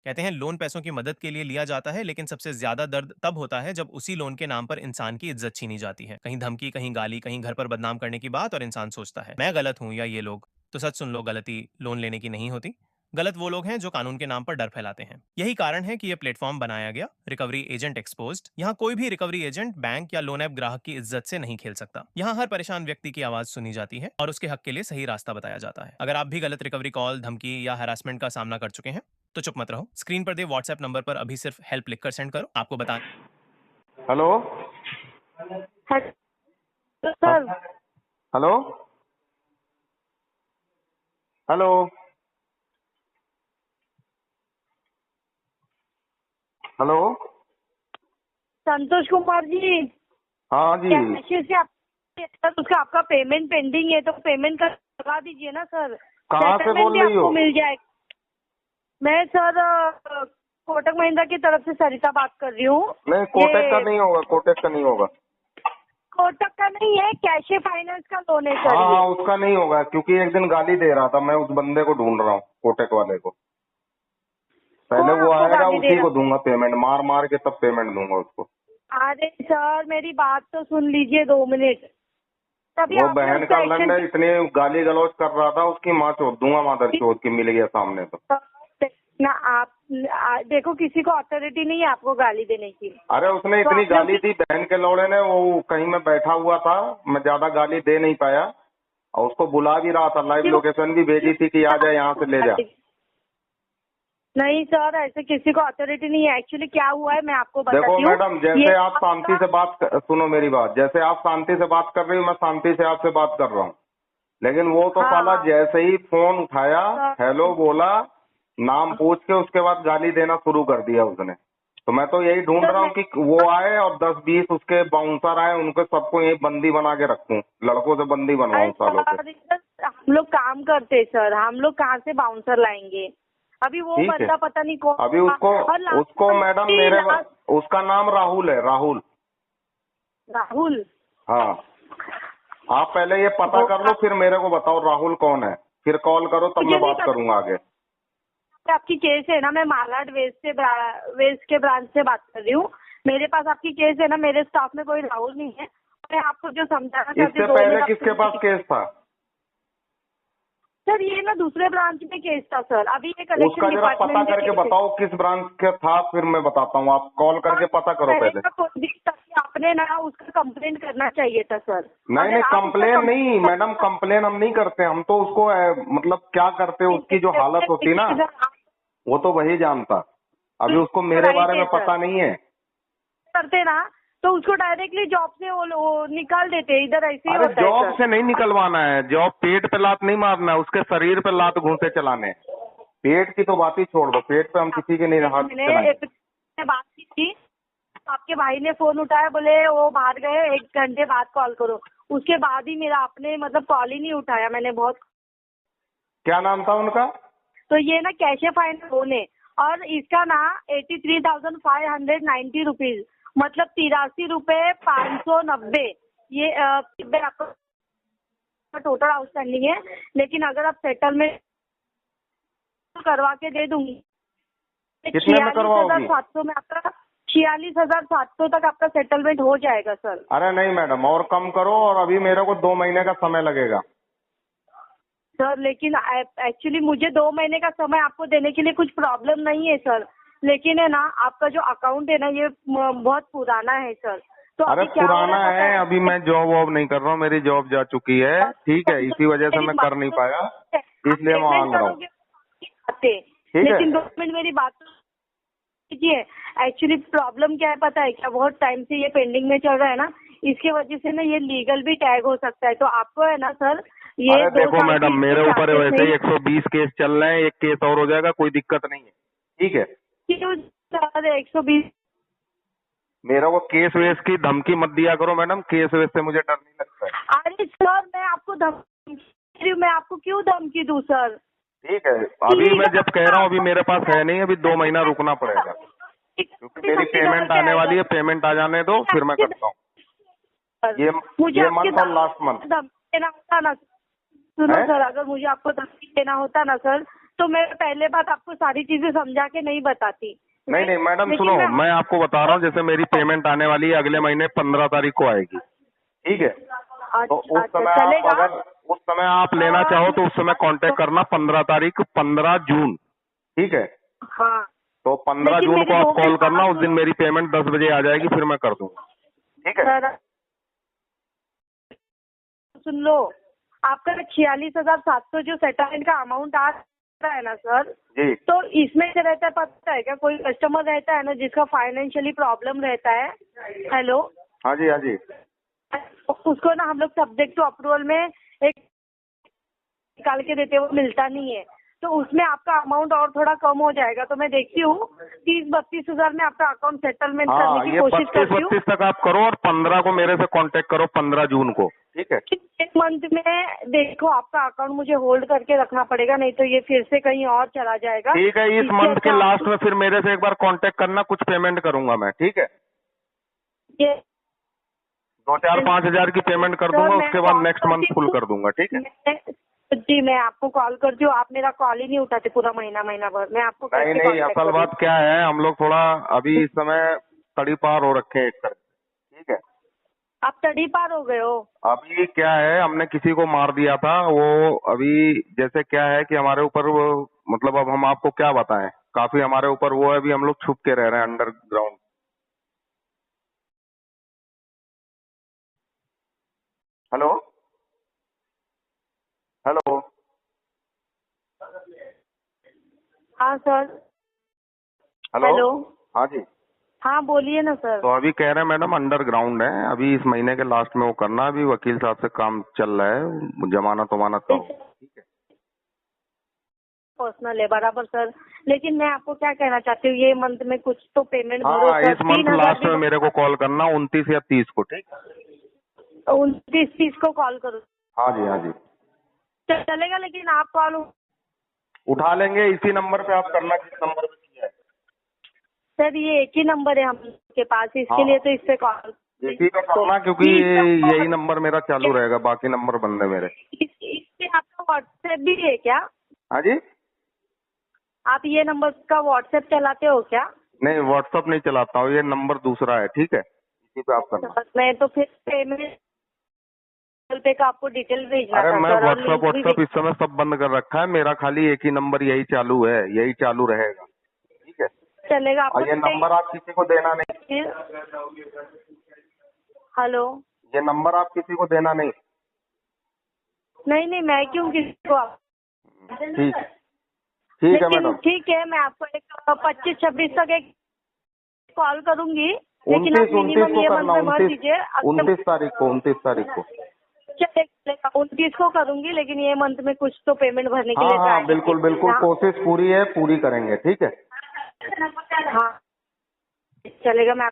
कहते हैं लोन पैसों की मदद के लिए लिया जाता है, लेकिन सबसे ज्यादा दर्द तब होता है जब उसी लोन के नाम पर इंसान की इज्जत छीनी जाती है। कहीं धमकी, कहीं गाली, कहीं घर पर बदनाम करने की बात, और इंसान सोचता है मैं गलत हूं या ये लोग। तो सच सुन लो, गलती लोन लेने की नहीं होती। गलत वो लोग हैं जो कानून के नाम पर डर फैलाते हैं। यही कारण है कि यह प्लेटफॉर्म बनाया गया, रिकवरी एजेंट एक्सपोज्ड। यहाँ कोई भी रिकवरी एजेंट बैंक या लोन ऐप ग्राहक की इज्जत से नहीं खेल सकता। यहाँ हर परेशान व्यक्ति की आवाज सुनी जाती है और उसके हक के लिए सही रास्ता बताया जाता है। अगर आप भी गलत रिकवरी कॉल, धमकी या हरासमेंट का सामना कर चुके हैं तो चुप मत रहो। स्क्रीन पर दे व्हाट्सएप नंबर पर अभी सिर्फ हेल्प लिखकर सेंड करो। आपको बता। Hello. Hello sir. Hello. Hello. Hello. Santosh Kumar ji. हाँ जी। कैशियर से उसका आपका पेमेंट पेंडिंग है, तो पेमेंट करवा दीजिए ना सर। कहाँ से बोल रही हो? मिल जाएगा। मैं सर कोटक महिंद्रा की तरफ से सरिता बात कर रही हूँ। नहीं, कोटक का नहीं होगा, कोटक का नहीं होगा। कोटक का नहीं है, कैशियर फाइनेंस का लोन है सर। हाँ, उसका नहीं होगा, क्योंकि एक दिन गाली दे रहा था। मैं उस बंदे को ढूंढ रहा हूँ, कोटक वाले को। पहले कौन वो आपको आएगा, गाली दे उसी रहा को दूंगा पेमेंट, मार मार के तब पेमेंट दूंगा उसको। अरे सर मेरी बात तो सुन लीजिए 2 मिनट। तभी वो आपने बहन उसको का लंड एक्शन है, इतनी गाली गलौज कर रहा था, उसकी माँ चोद दूंगा, मादर चोद की मिल गया सामने तो। ना आप देखो, किसी को अथॉरिटी नहीं है आपको गाली देने की। अरे उसने तो इतनी आपने गाली दी बहन के लौड़े ने। वो कहीं मैं बैठा हुआ था, मैं ज्यादा गाली दे नहीं पाया, और उसको बुला भी रहा था, लाइव लोकेशन भी भेजी थी कि आ जाए यहाँ से ले जा। नहीं सर, ऐसे किसी को अथॉरिटी नहीं है। एक्चुअली क्या हुआ है मैं आपको बताती देखो हूँ। मैडम, जैसे आप शांति से सुनो मेरी बात, जैसे आप शांति से बात कर रही हो, मैं शांति से आपसे बात कर रहा हूँ। लेकिन वो तो साला जैसे ही फोन उठाया, हेलो बोला, नाम पूछ के, उसके बाद गाली देना शुरू कर दिया उसने। तो मैं तो यही ढूंढ रहा हूँ कि वो आए और 10-20 उसके बाउंसर आए, उनको सबको यही बंदी बना के रखूं, लड़कों से बंदी बनवाऊं सालों से। हम लोग काम करते सर, हम लोग कहाँ से बाउंसर लाएंगे? अभी वो बंदा पता नहीं कौन। अभी उसको मैडम उसका नाम राहुल है, राहुल। राहुल? हाँ, आप पहले ये पता कर लो, फिर मेरे को बताओ राहुल कौन है, फिर कॉल करो, तब मैं बात करूंगा आगे। आपकी केस है ना, मैं मालाड वेस्ट के ब्रांच से बात कर रही हूँ। मेरे पास आपकी केस है ना, मेरे स्टाफ में कोई राहुल नहीं है। मैं आपको जो समझाना चाहती हूँ, इससे पहले किसके पास केस था? सर ये ना दूसरे ब्रांच में केस था सर। अभी ये कलेक्शन उसका जरा पता करके बताओ किस ब्रांच का था, फिर मैं बताता हूँ। आप कॉल करके पता करो पहले। आपने ना उसका कंप्लेंट करना चाहिए था सर। नहीं, कंप्लेन नहीं मैडम, कंप्लेन हम नहीं करते। हम तो उसको मतलब क्या करते, उसकी जो हालत होती ना, वो तो वही जानता। अभी उसको मेरे बारे में पता नहीं है। करते ना तो उसको डायरेक्टली जॉब से वो निकाल देते। इधर ऐसे ही अरे होता है जॉब सर। से नहीं निकलवाना है, जॉब पेट पे लात नहीं मारना है, उसके शरीर पे लात घूंसे चलाने। पेट की तो बात ही छोड़ दो, पेट पे हम किसी के नहीं हाथ चलाएंगे। बात की थी, आपके भाई ने फोन उठाया, बोले वो बाहर गए, 1 घंटे बाद कॉल करो। उसके बाद ही मेरा आपने मतलब कॉल ही नहीं उठाया। मैंने बहुत। क्या नाम था उनका? तो ये ना कैशे फाइन लोन है, और इसका ना 83,590 रुपीज, मतलब 83,590 ये आपका टोटल आउटस्टैंडिंग है। लेकिन अगर आप सेटलमेंट करवा के दे दूंगी, 46,700 में आपका 46,700 तक आपका सेटलमेंट हो जाएगा सर। अरे नहीं मैडम, और कम करो, और अभी मेरे को 2 महीने का समय लगेगा सर। लेकिन एक्चुअली मुझे 2 महीने का समय आपको देने के लिए कुछ प्रॉब्लम नहीं है सर। लेकिन है ना, आपका जो अकाउंट है ना, ये बहुत पुराना है सर। तो अरे पुराना है, अभी मैं जॉब वॉब नहीं कर रहा हूँ, मेरी जॉब जा चुकी है, ठीक है, इसी वजह से मैं कर नहीं पाया, इसलिए मांग रहा हूँ। लेकिन 2 मिनट मेरी बात कीजिए। एक्चुअली प्रॉब्लम क्या है पता है क्या? बहुत टाइम से ये पेंडिंग में चल रहा है ना, इसके वजह से ना ये लीगल भी टैग हो सकता है। तो आपको है ना सर, ये अरे देखो मैडम, मेरे ऊपर वैसे ही 120 केस चल रहे हैं, एक केस और हो जाएगा, कोई दिक्कत नहीं है, ठीक है। क्यों सर 120? मेरा वो केस वेस की धमकी मत दिया करो मैडम, केस वेस से मुझे डर नहीं लगता है। अरे सर मैं आपको क्यों धमकी दूं सर? ठीक है, अभी मैं जब कह रहा हूँ, अभी मेरे पास है नहीं, अभी 2 महीना रुकना पड़ेगा, क्योंकि मेरी पेमेंट आने वाली है। पेमेंट आ जाने दो, फिर मैं करता हूँ ये मंथ और लास्ट मंथ। देना होता ना, सुनो सर, अगर मुझे आपको धमकी देना होता ना सर, तो मैं पहले बात आपको सारी चीजें समझा के नहीं बताती। नहीं नहीं मैडम लेकिन सुनो, मैं आपको बता रहा हूँ, जैसे मेरी पेमेंट आने वाली है अगले महीने 15 तारीख को आएगी, ठीक है? तो उस अच्छा समय आप चलेगा। अगर उस समय आप लेना चाहो तो उस समय कांटेक्ट करना, 15 तारीख 15 जून, ठीक है? हाँ तो 15 लेकिन जून मेरी को आप 2 कॉल मिनट करना, बात उस दिन सुनो। मेरी पेमेंट 10 बजे आ जाएगी, फिर मैं कर दूंगा, ठीक है? सर सुन लो, आपका 46,700 जो सेटलमेंट का अमाउंट आ रहा है ना सर, जी तो इसमें से रहता है, पता है क्या, कोई कस्टमर रहता है ना जिसका फाइनेंशियली प्रॉब्लम रहता है, हेलो, हाँ जी हाँ जी। उसको ना हम लोग सब्जेक्ट टू अप्रूवल में एक निकाल के देते हैं, वो मिलता नहीं है, तो उसमें आपका अमाउंट और थोड़ा कम हो जाएगा। तो मैं देखती हूँ 30-32 हजार में आपका अकाउंट सेटलमेंट हाँ करने की ये कोशिश करती हूँ। 32 तक आप करो और 15 को मेरे से कांटेक्ट करो, 15 जून को, ठीक है? एक मंथ में देखो आपका अकाउंट मुझे होल्ड करके रखना पड़ेगा, नहीं तो ये फिर से कहीं और चला जाएगा। ठीक है, इस इससे मंथ के अच्छा लास्ट में फिर मेरे से एक बार कांटेक्ट करना, कुछ पेमेंट करूंगा मैं, ठीक है? ये 2-4-5 हजार की पेमेंट कर दूंगा, उसके बाद नेक्स्ट मंथ फुल कर दूंगा, ठीक है? जी मैं आपको कॉल करती हूँ, आप मेरा कॉल ही नहीं उठाते पूरा महीना भर, मैं आपको नहीं कैसे नहीं, कॉन्टेक्ट असल करूँ? बात क्या है, हम लोग थोड़ा अभी इस समय तड़ी पार हो रखे हैं एक तरह से, ठीक है? आप तड़ी पार हो गए हो? अभी क्या है, हमने किसी को मार दिया था, वो अभी जैसे क्या है कि हमारे ऊपर वो, मतलब अब हम आपको क्या बताएं, काफी हमारे ऊपर वो है, अभी हम लोग छुप के रह रहे हैं अंडरग्राउंड। Hello hello. हाँ सर। Hello hello. हाँ जी। हाँ बोलिए ना सर। तो अभी कह रहे हैं मैडम अंडरग्राउंड है, अभी इस महीने के लास्ट में वो करना, अभी वकील साहब से काम चल रहा है, जमानत वमानत का। पर्सनल है बराबर सर, लेकिन मैं आपको क्या कहना चाहती हूँ, ये मंथ में कुछ तो पेमेंट भरो हाँ सर। इस मंथ 3,000 लास्ट भी में मेरे को कॉल करना, 29 या 30 को, ठीक? 29-30 को कॉल करो। हाँ जी हाँ जी। चलेगा, लेकिन आप कॉल उठा लेंगे, इसी नंबर पे आप करना जिस नंबर पे किया है। सर, ये एक ही नंबर है हम के पास, इसके हाँ लिए तो इस पे कॉल इसी पे करना, क्योंकि यही नंबर मेरा चालू रहेगा, बाकी नंबर बंद है मेरे। इससे आपका व्हाट्सएप भी है क्या? हाँ जी। आप ये नंबर का व्हाट्सएप चलाते हो क्या? नहीं व्हाट्सअप नहीं चलाता हूँ, ये नंबर दूसरा है, ठीक है? इसी पे आप करना। मैं तो फिर पेमेंट पे का आपको डिटेल भेजना अरे था मैं सर, और लिंक भी व्हाट्सअप इस समय सब बंद कर रखा है, मेरा खाली एक ही नंबर यही चालू है, यही चालू रहेगा, ठीक है? चलेगा और ये नंबर आप किसी को देना नहीं। हेलो। ये नंबर आप किसी को देना नहीं। नहीं नहीं, मैं क्यों किसी को ठीक ठीक है लेकिन मैडम। ठीक है, मैं आपको एक 25-26 तक एक कॉल करूंगी, लेकिन आप 29 मिनिमम को ये करना, मंथ में भर दीजिए। 29 तारीख को, 29 तारीख को। चलेगा, 29 को करूंगी, लेकिन ये मंथ में कुछ तो पेमेंट भरने के हाँ लिए हाँ ट्राई बिल्कुल बिल्कुल, कीजिए। कोशिश पूरी है, पूरी करेंगे, ठीक है? हाँ चलेगा, मैं